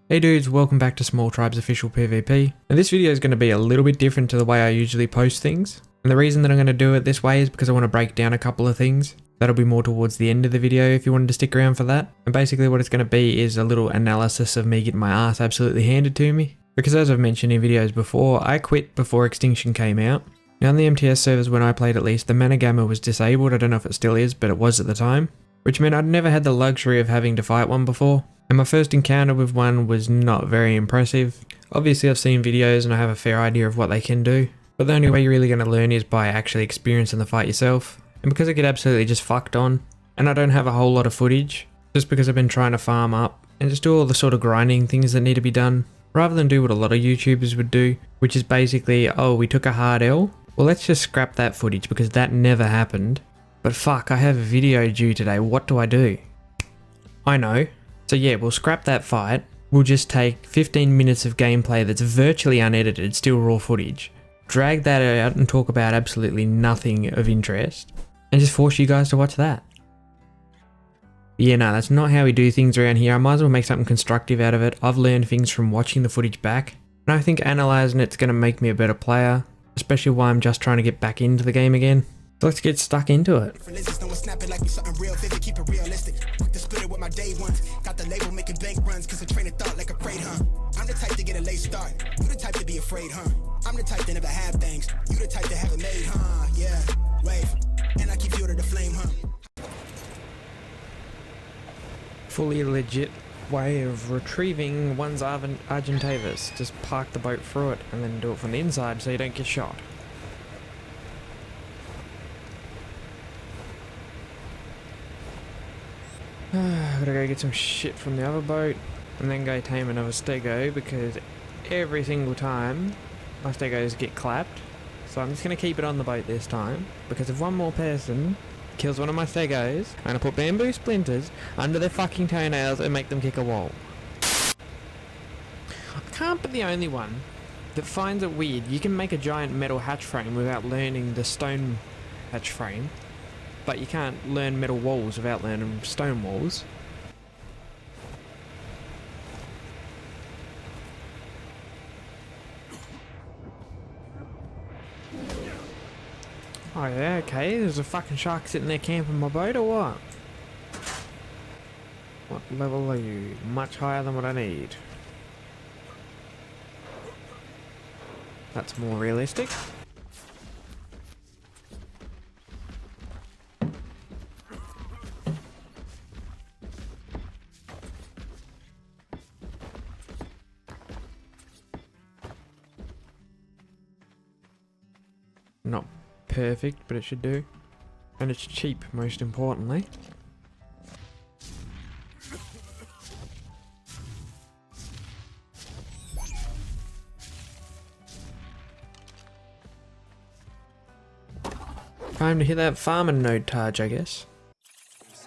Hey dudes, welcome back to Small Tribes Official PvP. Now this video is going to be a little bit different to the way I usually post things. And the reason that I'm going to do it this way is because I want to break down a couple of things. That'll be more towards the end of the video if you wanted to stick around for that. And basically what it's going to be is a little analysis of me getting my ass absolutely handed to me. Because as I've mentioned in videos before, I quit before Extinction came out. Now on the MTS servers when I played at least, the mana gamma was disabled. I don't know if it still is, but it was at the time. Which meant I'd never had the luxury of having to fight one before. And my first encounter with one was not very impressive. Obviously I've seen videos and I have a fair idea of what they can do. But the only way you're really going to learn is by actually experiencing the fight yourself. And because I get absolutely just fucked on, and I don't have a whole lot of footage, just because I've been trying to farm up and just do all the sort of grinding things that need to be done, rather than do what a lot of YouTubers would do, which is basically, oh, we took a hard L, well let's just scrap that footage because that never happened. But fuck, I have a video due today, what do I do? I know. So yeah, we'll scrap that fight. We'll just take 15 minutes of gameplay that's virtually unedited, still raw footage. Drag that out and talk about absolutely nothing of interest. And just force you guys to watch that. Yeah, no, that's not how we do things around here. I might as well make something constructive out of it. I've learned things from watching the footage back. And I think analysing it's going to make me a better player. Especially while I'm just trying to get back into the game again. So let's get stuck into it. My day ones got the label making bank runs cause I train a thought like a freight, huh? I'm the type to get a late start, you the type to be afraid, huh? I'm the type to never have things, you the type to have it made, huh? Yeah, wave, and I keep fuel to the flame, huh? Fully legit way of retrieving one's Argentavis. Just park the boat through it and then do it from the inside so you don't get shot. Gotta go get some shit from the other boat and then go tame another stego because every single time my stegos get clapped. So I'm just gonna keep it on the boat this time because if one more person kills one of my stegos, I'm gonna put bamboo splinters under their fucking toenails and make them kick a wall. I can't be the only one that finds it weird. You can make a giant metal hatch frame without learning the stone hatch frame. But you can't learn metal walls without learning stone walls. Oh yeah, okay, there's a fucking shark sitting there camping my boat or what? What level are you? Much higher than what I need. That's more realistic. Not perfect, but it should do. And it's cheap, most importantly. Time to hit that farming node Taj, I guess.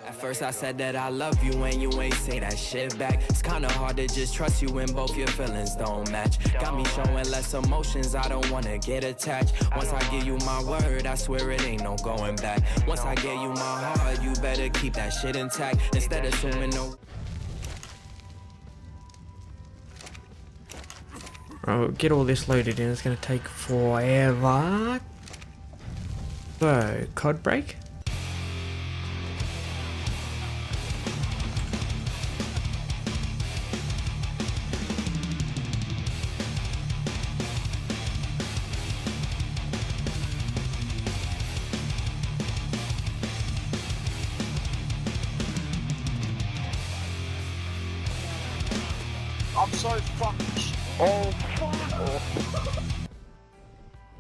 At first I said that I love you and you ain't say that shit back. It's kinda hard to just trust you when both your feelings don't match. Got me showing less emotions, I don't wanna get attached. Once I give you my word, I swear it ain't no going back. Once I gave you my heart, you better keep that shit intact. Instead of assuming no... I'll get all this loaded in, it's gonna take forever. So, cod break? I'm so fucking... Oh.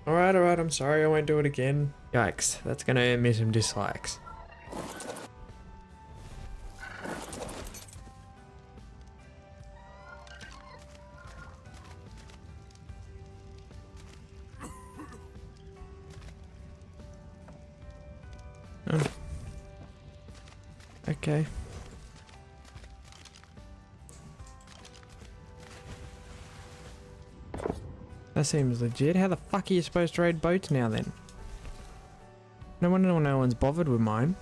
Alright, I'm sorry, I won't do it again. Yikes, that's gonna earn me some dislikes. Oh. Okay. That seems legit. How the fuck are you supposed to raid boats now then? No wonder no one's bothered with mine.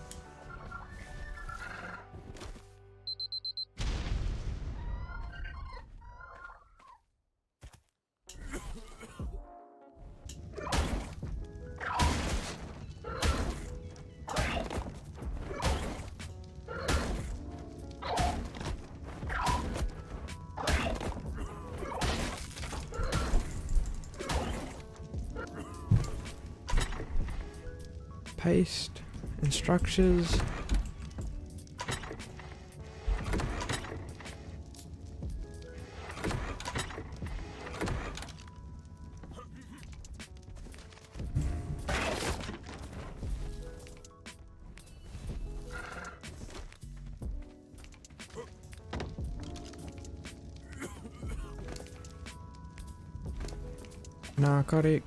Paste. And structures. Narcotic.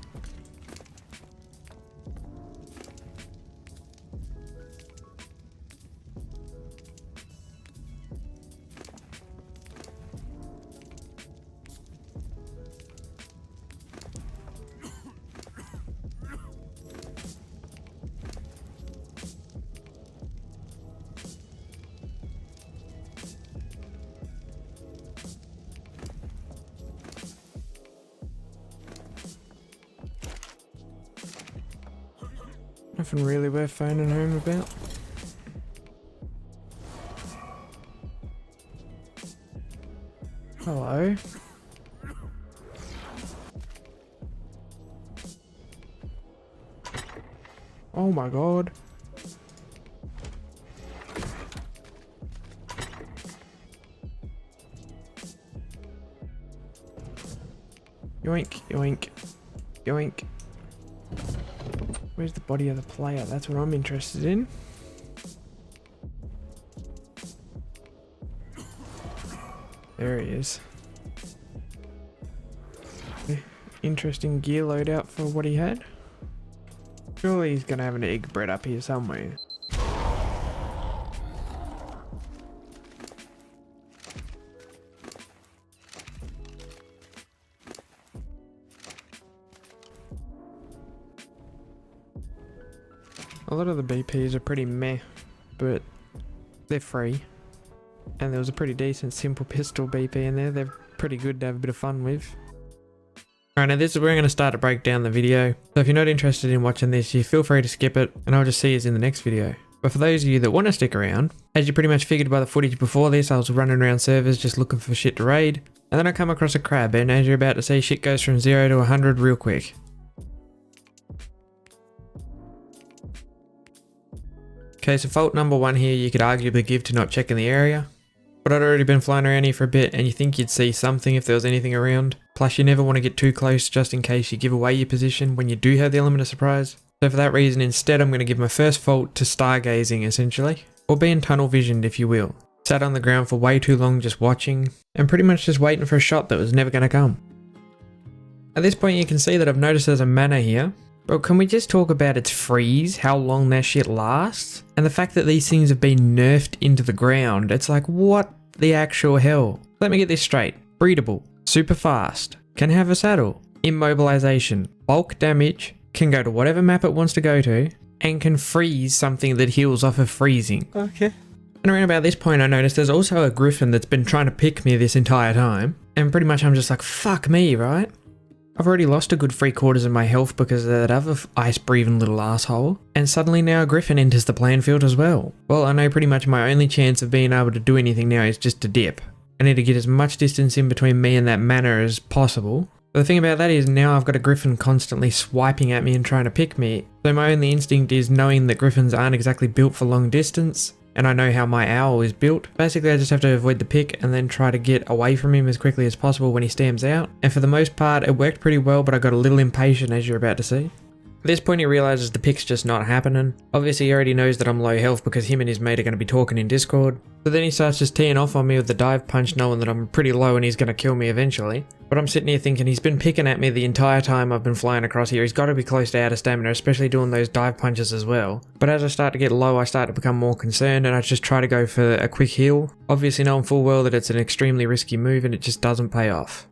Nothing really worth phoning home about. Hello. Oh my god. Yoink, yoink, yoink. Where's the body of the player? That's what I'm interested in. There he is. Interesting gear loadout for what he had. Surely he's gonna have an egg bred up here somewhere. A lot of the BPs are pretty meh, but they're free. And there was a pretty decent simple pistol BP in there. They're pretty good to have a bit of fun with. Alright, now this is where I'm going to start to break down the video. So if you're not interested in watching this, you feel free to skip it, and I'll just see you in the next video. But for those of you that want to stick around, as you pretty much figured by the footage before this, I was running around servers just looking for shit to raid. And then I come across a crab, and as you're about to see, shit goes from 0 to 100 real quick. Okay, so fault number one here you could arguably give to not checking the area. But I'd already been flying around here for a bit and you think you'd see something if there was anything around. Plus you never want to get too close just in case you give away your position when you do have the element of surprise. So for that reason instead I'm going to give my first fault to stargazing essentially. Or being tunnel visioned if you will. Sat on the ground for way too long just watching and pretty much just waiting for a shot that was never going to come. At this point you can see that I've noticed there's a mana here. But can we just talk about its freeze, how long that shit lasts? And the fact that these things have been nerfed into the ground. It's like, what the actual hell? Let me get this straight. Breedable, super fast, can have a saddle, immobilization, bulk damage, can go to whatever map it wants to go to, and can freeze something that heals off of freezing. Okay. And around about this point I noticed there's also a griffin that's been trying to pick me this entire time. And pretty much I'm just like, fuck me, right? I've already lost a good 3/4 of my health because of that other ice-breathing little asshole, and suddenly now a griffin enters the playing field as well. Well, I know pretty much my only chance of being able to do anything now is just to dip. I need to get as much distance in between me and that mana as possible. But the thing about that is now I've got a griffin constantly swiping at me and trying to pick me, so my only instinct is knowing that griffins aren't exactly built for long distance, and I know how my owl is built. Basically I just have to avoid the pick and then try to get away from him as quickly as possible when he stamps out. And for the most part it worked pretty well, but I got a little impatient as you're about to see. At this point he realizes the pick's just not happening. Obviously he already knows that I'm low health because him and his mate are going to be talking in Discord. So then he starts just teeing off on me with the dive punch knowing that I'm pretty low and he's going to kill me eventually. But I'm sitting here thinking he's been picking at me the entire time I've been flying across here. He's got to be close to out of stamina, especially doing those dive punches as well. But as I start to get low I start to become more concerned and I just try to go for a quick heal. Obviously knowing full well that it's an extremely risky move and it just doesn't pay off.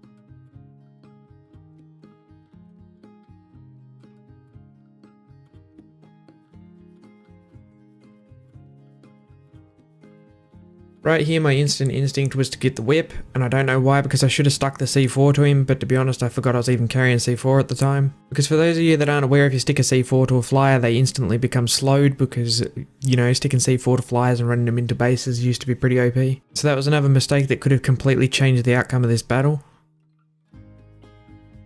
Right here my instant instinct was to get the whip, and I don't know why because I should have stuck the C4 to him, but to be honest I forgot I was even carrying C4 at the time. Because for those of you that aren't aware, if you stick a C4 to a flyer they instantly become slowed because, you know, sticking C4 to flyers and running them into bases used to be pretty OP. So that was another mistake that could have completely changed the outcome of this battle.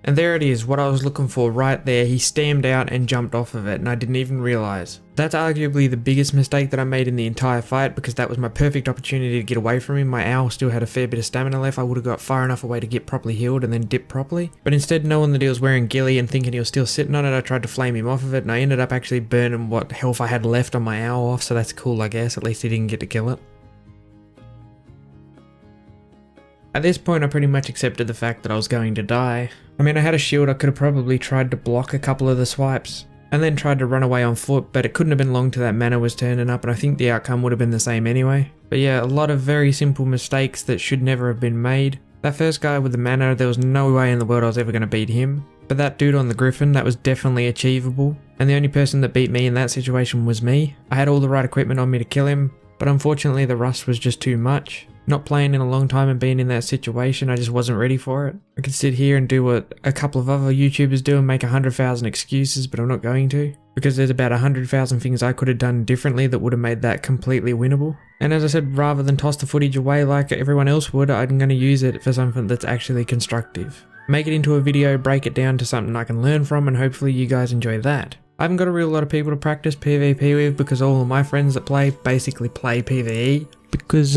And there it is, what I was looking for right there. He stammed out and jumped off of it, and I didn't even realize. That's arguably the biggest mistake that I made in the entire fight, because that was my perfect opportunity to get away from him. My owl still had a fair bit of stamina left. I would have got far enough away to get properly healed and then dip properly. But instead, knowing that he was wearing ghillie and thinking he was still sitting on it, I tried to flame him off of it, and I ended up actually burning what health I had left on my owl off, so that's cool, I guess. At least he didn't get to kill it. At this point, I pretty much accepted the fact that I was going to die. I mean, I had a shield. I could have probably tried to block a couple of the swipes and then tried to run away on foot, but it couldn't have been long till that mana was turning up, and I think the outcome would have been the same anyway. But yeah, a lot of very simple mistakes that should never have been made. That first guy with the mana, there was no way in the world I was ever going to beat him. But that dude on the griffin, that was definitely achievable. And the only person that beat me in that situation was me. I had all the right equipment on me to kill him, but unfortunately the rust was just too much. Not playing in a long time and being in that situation, I just wasn't ready for it. I could sit here and do what a couple of other YouTubers do and make 100,000 excuses, but I'm not going to. Because there's about 100,000 things I could have done differently that would have made that completely winnable. And as I said, rather than toss the footage away like everyone else would, I'm going to use it for something that's actually constructive. Make it into a video, break it down to something I can learn from, and hopefully you guys enjoy that. I haven't got a real lot of people to practice PvP with because all of my friends that play basically play PvE. Because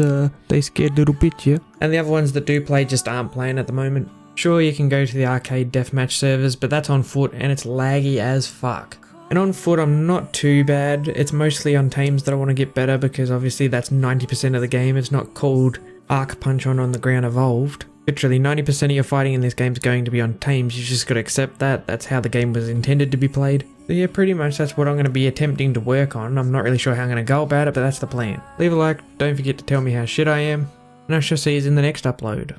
they scared little bitch, yeah? And the other ones that do play just aren't playing at the moment. Sure, you can go to the arcade deathmatch servers, but that's on foot and it's laggy as fuck. And on foot I'm not too bad. It's mostly on teams that I want to get better because obviously that's 90% of the game. It's not called Arc Punch on the ground evolved. Literally 90% of your fighting in this game is going to be on teams. You just got to accept that. That's how the game was intended to be played. So yeah, pretty much that's what I'm going to be attempting to work on. I'm not really sure how I'm going to go about it, but that's the plan. Leave a like, don't forget to tell me how shit I am, and I shall see you in the next upload.